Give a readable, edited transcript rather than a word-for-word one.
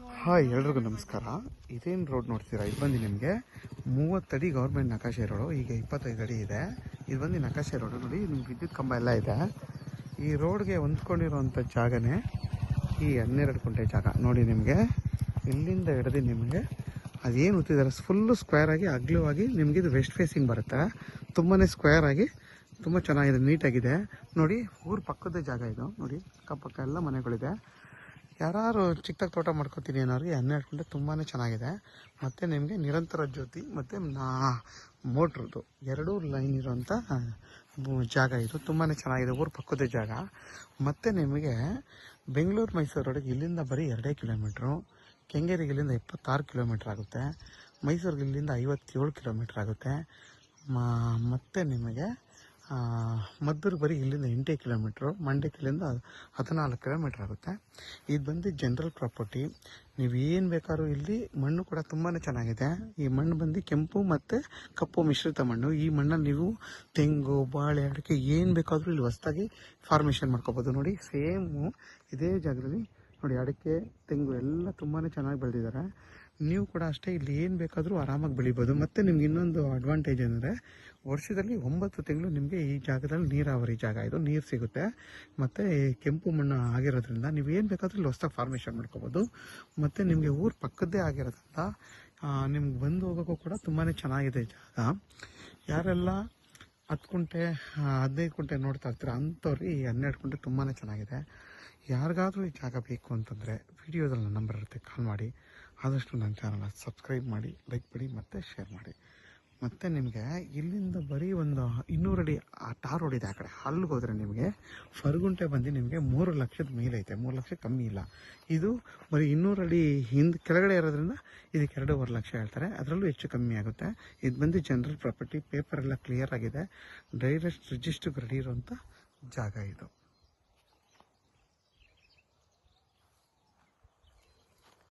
Hi, ಎಲ್ರಿಗೂ ನಮಸ್ಕಾರ. ಇದೇನು ರೋಡ್ ನೋಡ್ತೀರಾ, ಇದು ಬಂದು ನಿಮಗೆ 30 ಅಡಿ ಗೌರ್ಮೆಂಟ್ ನಕಾಶೆ ರೋಡು. ಈಗ 25 ಅಡಿ ಇದೆ. ಇದು ಬಂದು ನಕಾಶೆ ರೋಡು. ನೋಡಿ, ನಿಮ್ಗೆ ವಿದ್ಯುತ್ ಕಂಬ ಎಲ್ಲ ಇದೆ. ಈ ರೋಡ್ಗೆ ಹೊಂದ್ಕೊಂಡಿರೋವಂಥ ಜಾಗನೇ ಈ 12 ಕುಂಟೆ ಜಾಗ. ನೋಡಿ, ನಿಮಗೆ ಇಲ್ಲಿಂದ ಹಿಡಿದು ನಿಮಗೆ ಅದೇನು ಗೊತ್ತಿದ್ದಾರೆ ಫುಲ್ಲು ಸ್ಕ್ವೇರ್ ಆಗಿ ಅಗ್ಲವಾಗಿ ನಿಮಗೆ ಇದು ವೆಸ್ಟ್ ಫೇಸಿಂಗ್ ಬರುತ್ತೆ. ತುಂಬಾ ಸ್ಕ್ವೇರ್ ಆಗಿ ತುಂಬ ಚೆನ್ನಾಗಿದೆ, ನೀಟಾಗಿದೆ. ನೋಡಿ, ಊರ ಪಕ್ಕದ ಜಾಗ ಇದು. ನೋಡಿ, ಅಕ್ಕಪಕ್ಕ ಎಲ್ಲ ಮನೆಗಳಿದೆ. ಯಾರು ಚಿಕ್ಕದಾಗಿ ತೋಟ ಮಾಡ್ಕೊತೀನಿ ಅನ್ನೋರಿಗೆ 12 ಕುಂಟೆ ತುಂಬಾ ಚೆನ್ನಾಗಿದೆ. ಮತ್ತು ನಿಮಗೆ ನಿರಂತರ ಜ್ಯೋತಿ ಮತ್ತು ಮೋಟ್ರದ್ದು 2 ಲೈನ್ ಇರೋಂಥ ಜಾಗ ಇದು. ತುಂಬಾ ಚೆನ್ನಾಗಿದೆ, ಊರ ಪಕ್ಕದ ಜಾಗ. ಮತ್ತು ನಿಮಗೆ ಬೆಂಗಳೂರು ಮೈಸೂರು ರೋಡಿಗೆ ಇಲ್ಲಿಂದ ಬರೀ 2 ಕಿಲೋಮೀಟ್ರು, ಕೆಂಗೇರಿಗೆ ಇಲ್ಲಿಂದ 26 ಕಿಲೋಮೀಟ್ರ್ ಆಗುತ್ತೆ, ಮೈಸೂರಿಗೆ ಇಲ್ಲಿಂದ 57 ಕಿಲೋಮೀಟ್ರ್ ಆಗುತ್ತೆ. ಮತ್ತು ನಿಮಗೆ ಮದ್ದೂರಿಗೆ ಬರೀ ಇಲ್ಲಿಂದ 8 ಕಿಲೋಮೀಟ್ರು, ಮಂಡ್ಯಕ್ಕೆ ಇಲ್ಲಿಂದ 14 ಕಿಲೋಮೀಟ್ರ್ ಆಗುತ್ತೆ. ಇದು ಬಂದು ಜನರಲ್ ಪ್ರಾಪರ್ಟಿ. ನೀವೇನು ಬೇಕಾದ್ರೂ ಇಲ್ಲಿ ಮಣ್ಣು ಕೂಡ ತುಂಬಾ ಚೆನ್ನಾಗಿದೆ. ಈ ಮಣ್ಣು ಬಂದು ಕೆಂಪು ಮತ್ತು ಕಪ್ಪು ಮಿಶ್ರಿತ ಮಣ್ಣು. ಈ ಮಣ್ಣಲ್ಲಿ ನೀವು ತೆಂಗು, ಬಾಳೆ, ಅಡಿಕೆ ಏನು ಬೇಕಾದರೂ ಇಲ್ಲಿ ಹೊಸದಾಗಿ ಫಾರ್ಮೇಷನ್ ಮಾಡ್ಕೋಬೋದು. ನೋಡಿ, ಸೇಮು ಇದೇ ಜಾಗದಲ್ಲಿ ನೋಡಿ, ಅಡಿಕೆ, ತೆಂಗು ಎಲ್ಲ ತುಂಬಾ ಚೆನ್ನಾಗಿ ಬೆಳೆದಿದ್ದಾರೆ. ನೀವು ಕೂಡ ಅಷ್ಟೇ ಇಲ್ಲಿ ಏನು ಬೇಕಾದರೂ ಆರಾಮಾಗಿ ಬೆಳಿಬೋದು. ಮತ್ತು ನಿಮ್ಗೆ ಇನ್ನೊಂದು ಅಡ್ವಾಂಟೇಜ್ ಅಂದರೆ ವರ್ಷದಲ್ಲಿ 9 ತಿಂಗಳು ನಿಮಗೆ ಈ ಜಾಗದಲ್ಲಿ ನೀರಾವರಿ ಜಾಗ, ಇದು ನೀರು ಸಿಗುತ್ತೆ. ಮತ್ತು ಕೆಂಪು ಮಣ್ಣು ಆಗಿರೋದ್ರಿಂದ ನೀವು ಏನು ಬೇಕಾದರೂ ಇಲ್ಲಿ ಹೊಸದಾಗಿ ಫಾರ್ಮೇಷನ್ ಮಾಡ್ಕೋಬೋದು. ಮತ್ತು ನಿಮಗೆ ಊರ ಪಕ್ಕದ್ದೇ ಆಗಿರೋದ್ರಿಂದ ನಿಮ್ಗೆ ಬಂದು ಹೋಗೋಕ್ಕೂ ಕೂಡ ತುಂಬಾ ಚೆನ್ನಾಗಿದೆ ಜಾಗ. ಯಾರೆಲ್ಲ 10 ಕುಂಟೆ 15 ಕುಂಟೆ ನೋಡ್ತಾ ಇರ್ತೀರ ಅಂಥವ್ರಿಗೆ ಈ 12 ಕುಂಟೆ ತುಂಬಾ ಚೆನ್ನಾಗಿದೆ. ಯಾರಿಗಾದರೂ ಈ ಜಾಗ ಬೇಕು ಅಂತಂದರೆ ವಿಡಿಯೋದಲ್ಲಿ ನನ್ನ ನಂಬರ್ ಇರುತ್ತೆ, ಕಾಲ್ ಮಾಡಿ. ಆದಷ್ಟು ನನ್ನ ಚಾನಲ್ನ ಸಬ್ಸ್ಕ್ರೈಬ್ ಮಾಡಿ, ಲೈಕ್ ಮಾಡಿ ಮತ್ತು ಶೇರ್ ಮಾಡಿ. ಮತ್ತು ನಿಮಗೆ ಇಲ್ಲಿಂದ ಬರೀ ಒಂದು 200 ಅಡಿ ಟಾರ್ ರೋಡ್ ಇದೆ ಆ ಕಡೆ. ಅಲ್ಲಿಗೆ ಹೋದರೆ ನಿಮಗೆ ಫರ್ಗುಂಟೆ ಬಂದು ನಿಮಗೆ 3 ಲಕ್ಷದ ಮೇಲೆ ಐತೆ, 3 ಲಕ್ಷ ಕಮ್ಮಿ ಇಲ್ಲ. ಇದು ಬರೀ 200 ಅಡಿ ಕೆಳಗಡೆ ಇರೋದ್ರಿಂದ ಇದಕ್ಕೆ 2.5 ಲಕ್ಷ ಹೇಳ್ತಾರೆ, ಅದರಲ್ಲೂ ಹೆಚ್ಚು ಕಮ್ಮಿ ಆಗುತ್ತೆ. ಇದು ಬಂದು ಜನರಲ್ ಪ್ರಾಪರ್ಟಿ, ಪೇಪರ್ ಎಲ್ಲ ಕ್ಲಿಯರ್ ಆಗಿದೆ, ಡೈರೆಕ್ಟ್ ರಿಜಿಸ್ಟ್ರಿಗೆ ರೆಡಿ ಇರೋಂಥ ಜಾಗ ಇದು.